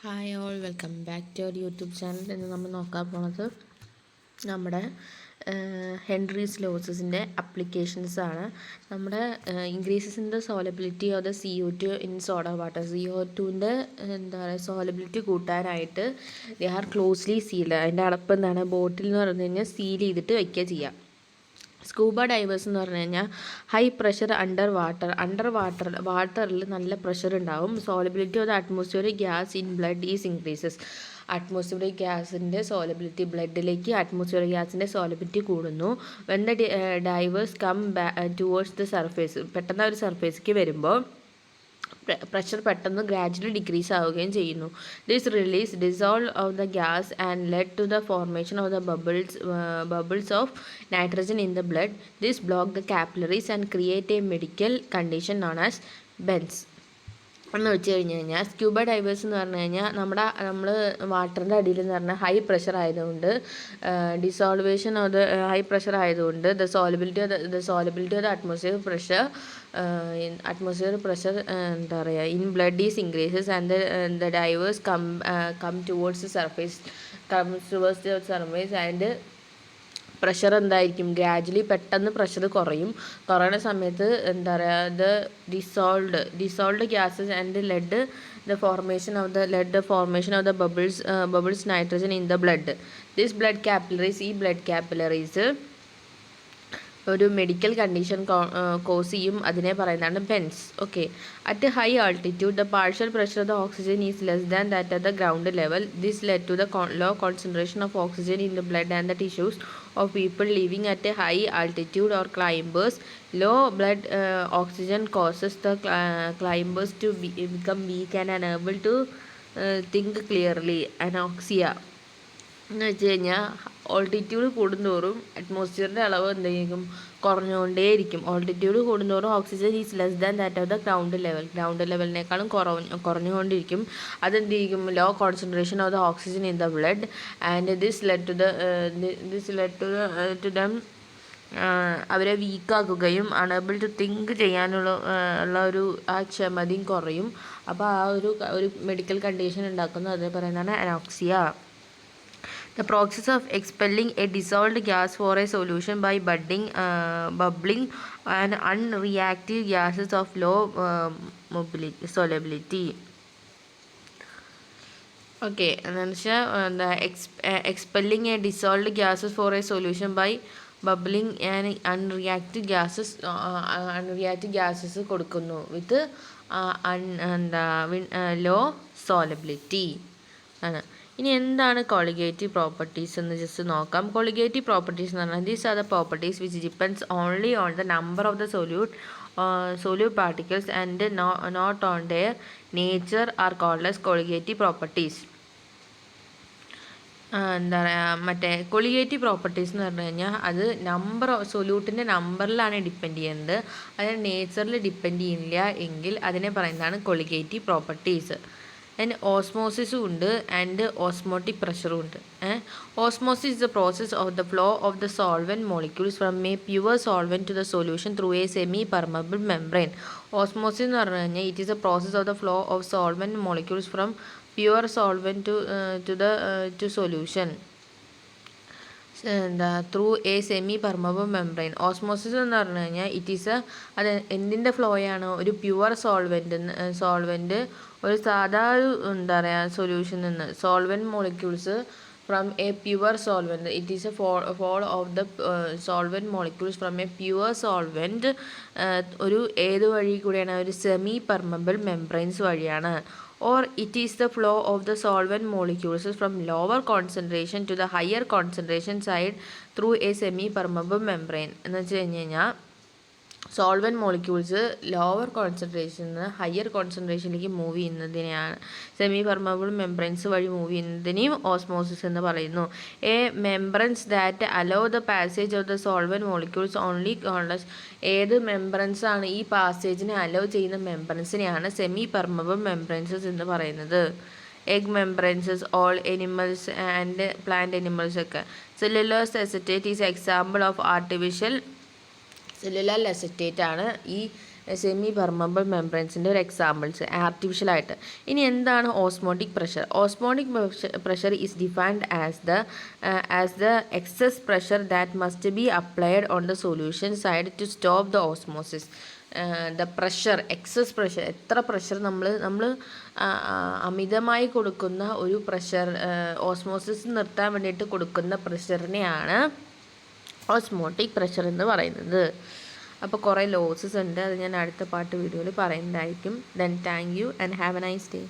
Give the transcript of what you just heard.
Hi all, welcome back to our YouTube channel. ഇന്ന് നമ്മൾ നോക്കാൻ പോണത് നമ്മുടെ ഹെൻറീസ് ലോസസിൻ്റെ അപ്ലിക്കേഷൻസാണ്. നമ്മുടെ increases in the solubility of the CO2 in soda water. CO2ൻ്റെ എന്താ പറയുക സോലബിലിറ്റി കൂട്ടാനായിട്ട് ദേ ആർ ക്ലോസ്ലി സീൽഡ്. അതിൻ്റെ അടപ്പ് എന്താണ്, ബോട്ടിൽ എന്ന് പറഞ്ഞു കഴിഞ്ഞാൽ സീൽ ചെയ്തിട്ട് വയ്ക്കുക ചെയ്യുക. സ്കൂബ ഡൈവേഴ്സ് എന്ന് പറഞ്ഞു കഴിഞ്ഞാൽ ഹൈ പ്രഷർ വാട്ടറിൽ നല്ല പ്രഷർ ഉണ്ടാവും. Solubility of the atmospheric gas in blood is increases. Atmospheric ഗ്യാസിൻ്റെ സോലബിലിറ്റി, ബ്ലഡിലേക്ക് അറ്റ്മോസ്ഫിയറിക് ഗ്യാസിൻ്റെ സോലബിലിറ്റി കൂടുന്നു. When the divers come towards the surface, പെട്ടെന്ന് ഒരു സർഫേസിലേക്ക് വരുമ്പോൾ പ്രഷർ പെട്ടെന്ന് ഗ്രാജുവലി ഡിക്രീസ് ആവുകയും ചെയ്യുന്നു. This release dissolve of the gas and led to the formation of the bubbles of nitrogen in the blood. This block the capillaries and create a medical condition known as bends എന്ന് വെച്ച് കഴിഞ്ഞ് കഴിഞ്ഞാൽ, scuba diverse എന്ന് പറഞ്ഞു കഴിഞ്ഞാൽ നമ്മൾ വാട്ടറിൻ്റെ അടിയിൽ എന്ന് പറഞ്ഞാൽ ഹൈ പ്രഷർ ആയതുകൊണ്ട്, dissolution of the high pressure ആയതുകൊണ്ട് the solubility of the atmosphere pressure എന്താ പറയുക in blood is increases and the divers come towards the surface and pressure എന്തായിരിക്കും, ഗ്രാജുവലി പെട്ടെന്ന് പ്രഷർ കുറയുന്ന സമയത്ത് എന്താ പറയുക the dissolved gases and led the formation of the bubbles nitrogen in the blood. This blood capillaries ഒരു medical condition cause ചെയ്യും. അതിനെ പറയുന്നതാണ് bends. Okay. At high altitude the partial pressure of the oxygen is less than that at the ground level. This led to the low concentration of oxygen in the blood and the tissues of people living at a high altitude or climbers. Low blood oxygen causes the climbers to become weak and unable to think clearly. Anoxia എന്ന് വെച്ച് കഴിഞ്ഞാൽ altitude കൂടുന്തോറും അറ്റ്മോസ്ഫിയറിൻ്റെ അളവ് എന്തെങ്കിലും കുറഞ്ഞുകൊണ്ടേയിരിക്കും. Altitude കൂടുന്തോറും oxygen is less than that of the ground ലെവലിനേക്കാളും കുറഞ്ഞുകൊണ്ടിരിക്കും. അതെന്ത് ചെയ്യും, low concentration of the oxygen in the blood and this led to them അവരെ വീക്കാക്കുകയും അണേബിൾ ടു തിങ്ക് ചെയ്യാനുള്ള ഒരു ആ ക്ഷമതയും കുറയും. അപ്പോൾ ആ ഒരു മെഡിക്കൽ കണ്ടീഷൻ ഉണ്ടാക്കുന്നു. അതിനെ പറയുന്നതാണ് anoxia. The process of expelling a dissolved gas for a solution by bubbling and unreactive gases of low solubility. Okay, എന്താണെന്ന് വെച്ചാൽ എന്താ expelling a dissolved gases for a solution by bubbling and unreactive gases കൊടുക്കുന്നു with low solubility ആണ്. ഇനി എന്താണ് colligative properties എന്ന് just നോക്കാം. Colligative properties എന്ന് പറഞ്ഞാൽ these are the properties which depends only on the number of the solute particles and not on their nature are called as colligative properties. എന്താ പറയുക, മറ്റേ കൊളിഗേറ്റീവ് പ്രോപ്പർട്ടീസ് എന്ന് പറഞ്ഞു കഴിഞ്ഞാൽ അത് സൊല്യൂട്ടിൻ്റെ നമ്പറിലാണ് ഡിപ്പെൻഡ് ചെയ്യുന്നത്. അതിന് നേച്ചറിൽ ഡിപ്പെൻഡ് ചെയ്യുന്നില്ല എങ്കിൽ അതിനെ പറയുന്നതാണ് കൊളിഗേറ്റീവ് പ്രോപ്പർട്ടീസ്. ആൻഡ് ഓസ്മോസിസും ഉണ്ട് ആൻഡ് ഓസ്മോട്ടിക് പ്രഷറും ഉണ്ട്. Osmosis is the process of the flow of the solvent molecules from a pure solvent to the solution through a semi permeable membrane. Osmosis എന്ന് പറഞ്ഞു കഴിഞ്ഞാൽ it is a process of the flow of solvent molecules from pure solvent to solution through a semi permeable membrane. Osmosis എന്ന് പറഞ്ഞു കഴിഞ്ഞാൽ അത് എന്തിൻ്റെ ഫ്ലോയാണ്, ഒരു pure solvent ഒരു സാധാ എന്താ പറയുക സൊല്യൂഷനിൽ നിന്ന് solvent molecules from a pure solvent. It is a fall of the solvent molecules from a pure solvent ഒരു ഏത് വഴി കൂടിയാണ്, ഒരു സെമി പെർമബിൾ മെംബ്രെയിൻസ് വഴിയാണ്. Or it is the flow of the solvent molecules from lower concentration to the higher concentration side through a semi-permeable membrane. എന്ന് വെച്ച് കഴിഞ്ഞ് കഴിഞ്ഞാൽ സോൾവെൻറ്റ് മോളിക്യൂൾസ് ലോവർ കോൺസെൻട്രേഷനിൽ നിന്ന് ഹയർ കോൺസെൻട്രേഷനിലേക്ക് മൂവ് ചെയ്യുന്നതിനെയാണ്, സെമി പെർമബിൾ മെംബ്രെയിൻസ് വഴി മൂവ് ചെയ്യുന്നതിനെയും ഓസ്മോസിസ് എന്ന് പറയുന്നു. A membranes that allow the passage of the solvent molecules only കോൺലസ്. ഏത് മെംബ്രൻസ് ആണ് ഈ പാസേജിനെ അലോ ചെയ്യുന്ന മെംബ്രൻസിനെയാണ് സെമി പെർമബിൾ മെംബ്രെയിൻസസ് എന്ന് പറയുന്നത്. Egg membranes, all animals and plant animals ഒക്കെ. Cellulose acetate is example of artificial cellular acetate ആണ് ഈ സെമി പെർമബിൾ മെംബ്രെയിൻസിൻ്റെ ഒരു എക്സാമ്പിൾസ് ആർട്ടിഫിഷ്യലായിട്ട്. ഇനി എന്താണ് osmotic pressure? Osmotic pressure is defined as the excess pressure that must be applied on the solution side to stop the osmosis. The pressure, excess pressure, എത്ര pressure നമ്മൾ അമിതമായി കൊടുക്കുന്ന ഒരു പ്രഷർ, ഓസ്മോസിസ് നിർത്താൻ വേണ്ടിയിട്ട് കൊടുക്കുന്ന പ്രഷറിനെയാണ് ഓസ്മോട്ടിക് പ്രഷർ എന്ന് പറയുന്നത്. അപ്പോൾ കുറേ ലോസസ് ഉണ്ട്, അത് ഞാൻ അടുത്ത വീഡിയോയിൽ പറയുന്നതായിരിക്കും. Then thank you and have A nice day.